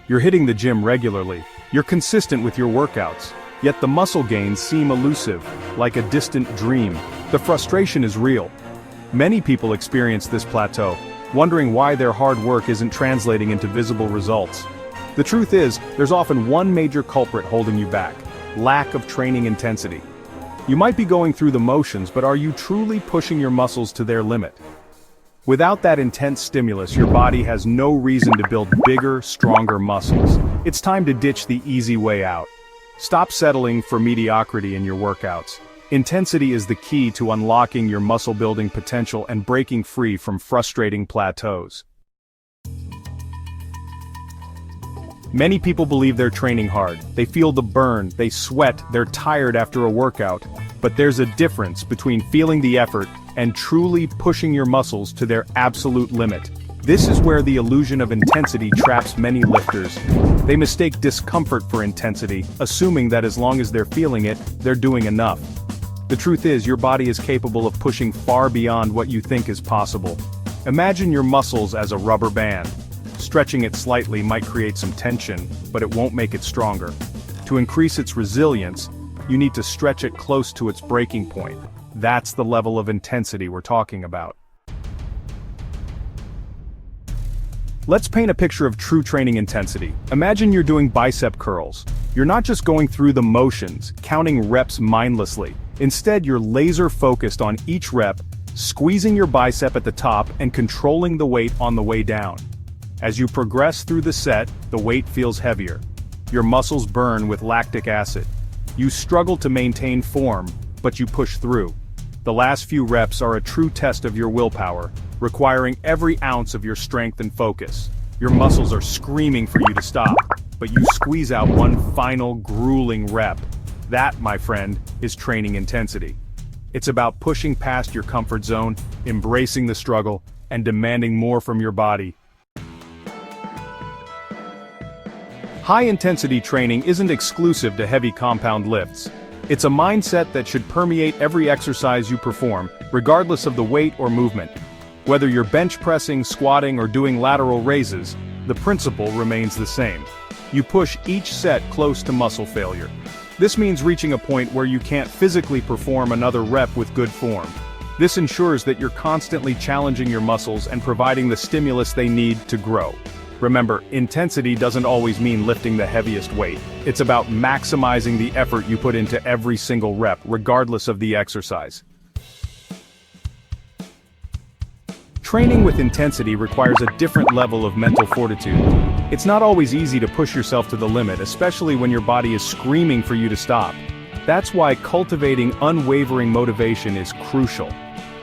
You're hitting the gym regularly. You're consistent with your workouts. Yet the muscle gains seem elusive, like a distant dream. The frustration is real. Many people experience this plateau, wondering why their hard work isn't translating into visible results. The truth is, there's often one major culprit holding you back: lack of training intensity. You might be going through the motions, but are you truly pushing your muscles to their limit? Without that intense stimulus, your body has no reason to build bigger, stronger muscles. It's time to ditch the easy way out. Stop settling for mediocrity in your workouts. Intensity is the key to unlocking your muscle-building potential and breaking free from frustrating plateaus. Many people believe they're training hard. They feel the burn, they sweat, they're tired after a workout. But there's a difference between feeling the effort and truly pushing your muscles to their absolute limit. This is where the illusion of intensity traps many lifters. They mistake discomfort for intensity, assuming that as long as they're feeling it, they're doing enough. The truth is, your body is capable of pushing far beyond what you think is possible. Imagine your muscles as a rubber band. Stretching it slightly might create some tension, but it won't make it stronger. To increase its resilience, you need to stretch it close to its breaking point. That's the level of intensity we're talking about. Let's paint a picture of true training intensity. Imagine you're doing bicep curls. You're not just going through the motions, counting reps mindlessly. Instead, you're laser focused on each rep, squeezing your bicep at the top and controlling the weight on the way down. As you progress through the set, the weight feels heavier. Your muscles burn with lactic acid. You struggle to maintain form, but you push through. The last few reps are a true test of your willpower, requiring every ounce of your strength and focus. Your muscles are screaming for you to stop, but you squeeze out one final grueling rep. That, my friend, is training intensity. It's about pushing past your comfort zone, embracing the struggle, and demanding more from your body. High-intensity training isn't exclusive to heavy compound lifts. It's a mindset that should permeate every exercise you perform, regardless of the weight or movement. Whether you're bench pressing, squatting, or doing lateral raises, the principle remains the same. You push each set close to muscle failure. This means reaching a point where you can't physically perform another rep with good form. This ensures that you're constantly challenging your muscles and providing the stimulus they need to grow. Remember, intensity doesn't always mean lifting the heaviest weight. It's about maximizing the effort you put into every single rep, regardless of the exercise. Training with intensity requires a different level of mental fortitude. It's not always easy to push yourself to the limit, especially when your body is screaming for you to stop. That's why cultivating unwavering motivation is crucial.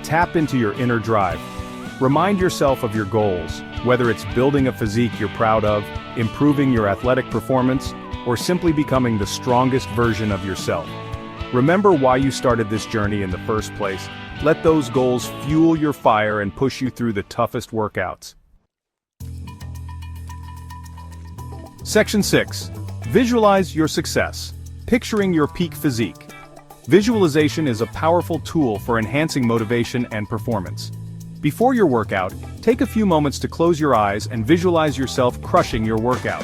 Tap into your inner drive. Remind yourself of your goals, whether it's building a physique you're proud of, improving your athletic performance, or simply becoming the strongest version of yourself. Remember why you started this journey in the first place. Let those goals fuel your fire and push you through the toughest workouts. Section 6. Visualize your success. Picturing your peak physique. Visualization is a powerful tool for enhancing motivation and performance. Before your workout, take a few moments to close your eyes and visualize yourself crushing your workout.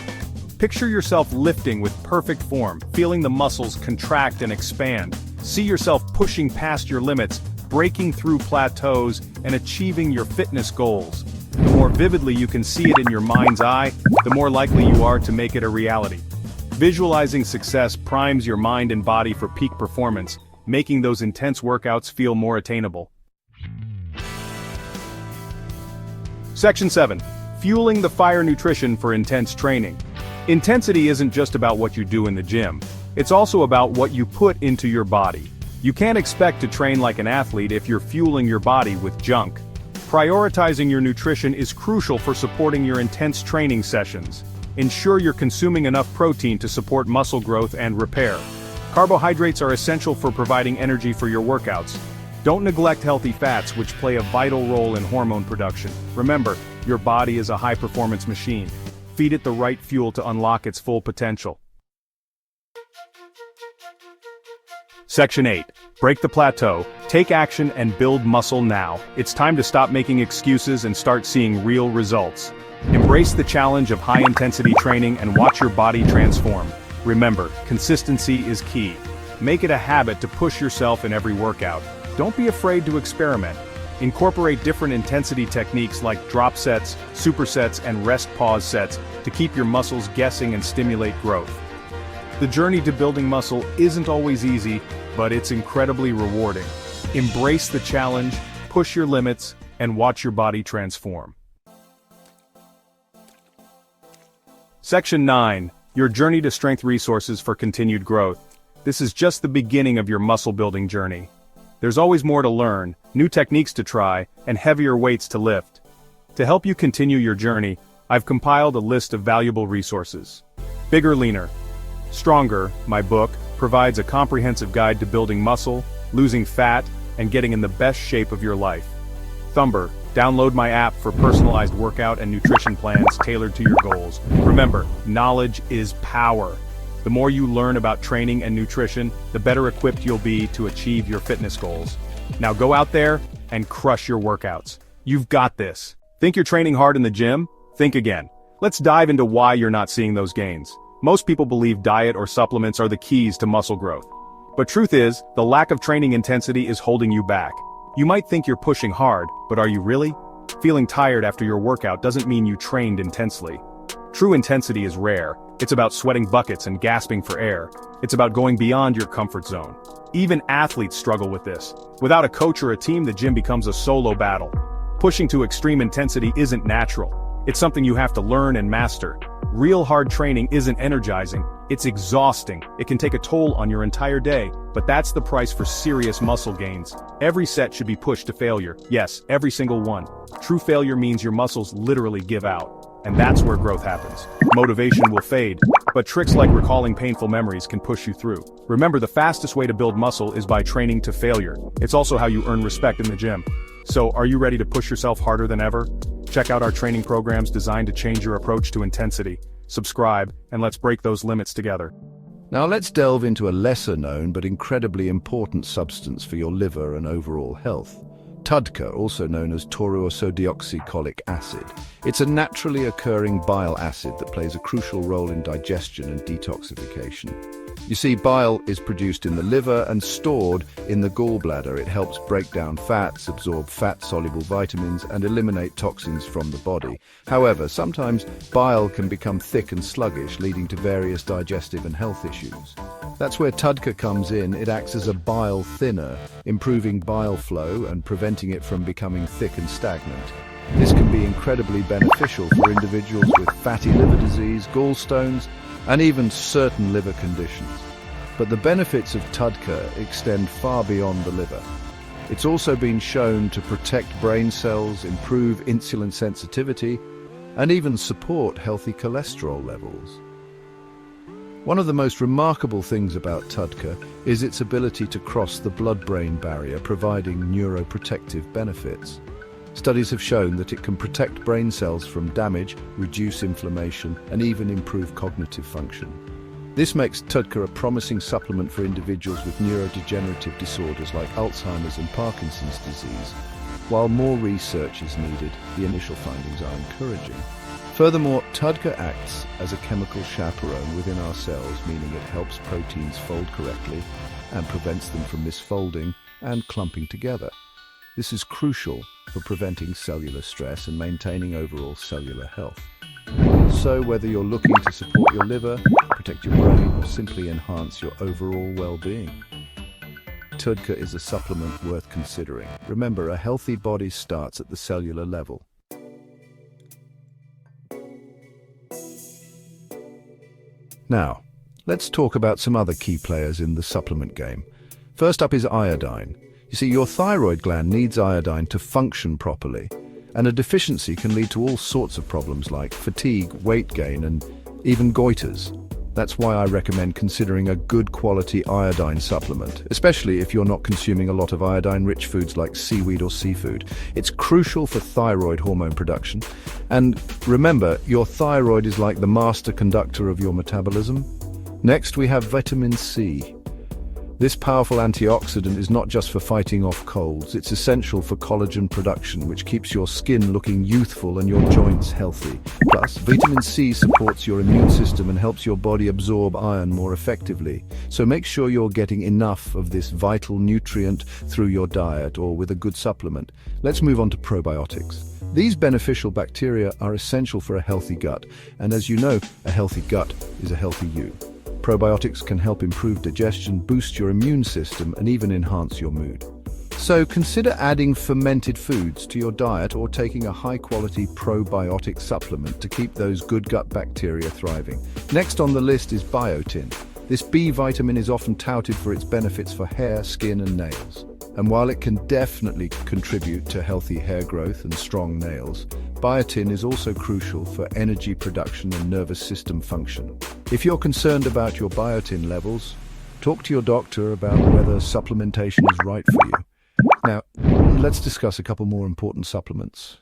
Picture yourself lifting with perfect form, feeling the muscles contract and expand. See yourself pushing past your limits, breaking through plateaus, and achieving your fitness goals. The more vividly you can see it in your mind's eye, the more likely you are to make it a reality. Visualizing success primes your mind and body for peak performance, making those intense workouts feel more attainable. Section 7. Fueling the fire nutrition for intense training. Intensity isn't just about what you do in the gym. It's also about what you put into your body. You can't expect to train like an athlete if you're fueling your body with junk. Prioritizing your nutrition is crucial for supporting your intense training sessions. Ensure you're consuming enough protein to support muscle growth and repair. Carbohydrates are essential for providing energy for your workouts. Don't neglect healthy fats, which play a vital role in hormone production. Remember, your body is a high-performance machine. Feed it the right fuel to unlock its full potential. Section 8. Break the plateau, take action and build muscle now. It's time to stop making excuses and start seeing real results. Embrace the challenge of high-intensity training and watch your body transform. Remember, consistency is key. Make it a habit to push yourself in every workout. Don't be afraid to experiment. Incorporate different intensity techniques like drop sets, supersets, and rest pause sets to keep your muscles guessing and stimulate growth. The journey to building muscle isn't always easy, but it's incredibly rewarding. Embrace the challenge, push your limits, and watch your body transform. Section 9. Your journey to strength resources for continued growth. This is just the beginning of your muscle building journey. There's always more to learn, new techniques to try, and heavier weights to lift. To help you continue your journey, I've compiled a list of valuable resources. Bigger, Leaner, Stronger, my book, provides a comprehensive guide to building muscle, losing fat, and getting in the best shape of your life. Thumber, download my app for personalized workout and nutrition plans tailored to your goals. Remember, knowledge is power. The more you learn about training and nutrition, the better equipped you'll be to achieve your fitness goals. Now go out there and crush your workouts. You've got this. Think you're training hard in the gym? Think again. Let's dive into why you're not seeing those gains. Most people believe diet or supplements are the keys to muscle growth. But truth is, the lack of training intensity is holding you back. You might think you're pushing hard, but are you really? Feeling tired after your workout doesn't mean you trained intensely. True intensity is rare. It's about sweating buckets and gasping for air. It's about going beyond your comfort zone. Even athletes struggle with this. Without a coach or a team, the gym becomes a solo battle. Pushing to extreme intensity isn't natural. It's something you have to learn and master. Real hard training isn't energizing, it's exhausting. It can take a toll on your entire day, but that's the price for serious muscle gains. Every set should be pushed to failure. Yes, every single one. True failure means your muscles literally give out. And that's where growth happens. Motivation will fade, but tricks like recalling painful memories can push you through. Remember, the fastest way to build muscle is by training to failure. It's also how you earn respect in the gym. So, are you ready to push yourself harder than ever? Check out our training programs designed to change your approach to intensity. Subscribe, and let's break those limits together. Now let's delve into a lesser-known but incredibly important substance for your liver and overall health. TUDCA, also known as tauroursodeoxycholic acid. It's a naturally occurring bile acid that plays a crucial role in digestion and detoxification. You see, bile is produced in the liver and stored in the gallbladder. It helps break down fats, absorb fat-soluble vitamins, and eliminate toxins from the body. However, sometimes bile can become thick and sluggish, leading to various digestive and health issues. That's where TUDCA comes in. It acts as a bile thinner, improving bile flow and preventing it from becoming thick and stagnant. This can be incredibly beneficial for individuals with fatty liver disease, gallstones, and even certain liver conditions. But the benefits of TUDCA extend far beyond the liver. It's also been shown to protect brain cells, improve insulin sensitivity, and even support healthy cholesterol levels. One of the most remarkable things about TUDCA is its ability to cross the blood-brain barrier, providing neuroprotective benefits. Studies have shown that it can protect brain cells from damage, reduce inflammation, and even improve cognitive function. This makes TUDCA a promising supplement for individuals with neurodegenerative disorders like Alzheimer's and Parkinson's disease. While more research is needed, the initial findings are encouraging. Furthermore, TUDCA acts as a chemical chaperone within our cells, meaning it helps proteins fold correctly and prevents them from misfolding and clumping together. This is crucial for preventing cellular stress and maintaining overall cellular health. So whether you're looking to support your liver, protect your brain, or simply enhance your overall well-being, TUDCA is a supplement worth considering. Remember, a healthy body starts at the cellular level. Now, let's talk about some other key players in the supplement game. First up is iodine. You see, your thyroid gland needs iodine to function properly, and a deficiency can lead to all sorts of problems like fatigue, weight gain, and even goiters. That's why I recommend considering a good quality iodine supplement, especially if you're not consuming a lot of iodine-rich foods like seaweed or seafood. It's crucial for thyroid hormone production. And remember, your thyroid is like the master conductor of your metabolism. Next, we have vitamin C. This powerful antioxidant is not just for fighting off colds, it's essential for collagen production, which keeps your skin looking youthful and your joints healthy. Plus, vitamin C supports your immune system and helps your body absorb iron more effectively. So make sure you're getting enough of this vital nutrient through your diet or with a good supplement. Let's move on to probiotics. These beneficial bacteria are essential for a healthy gut, and as you know, a healthy gut is a healthy you. Probiotics can help improve digestion, boost your immune system, and even enhance your mood. So consider adding fermented foods to your diet or taking a high-quality probiotic supplement to keep those good gut bacteria thriving. Next on the list is biotin. This B vitamin is often touted for its benefits for hair, skin, and nails. And while it can definitely contribute to healthy hair growth and strong nails, biotin is also crucial for energy production and nervous system function. If you're concerned about your biotin levels, talk to your doctor about whether supplementation is right for you. Now, let's discuss a couple more important supplements.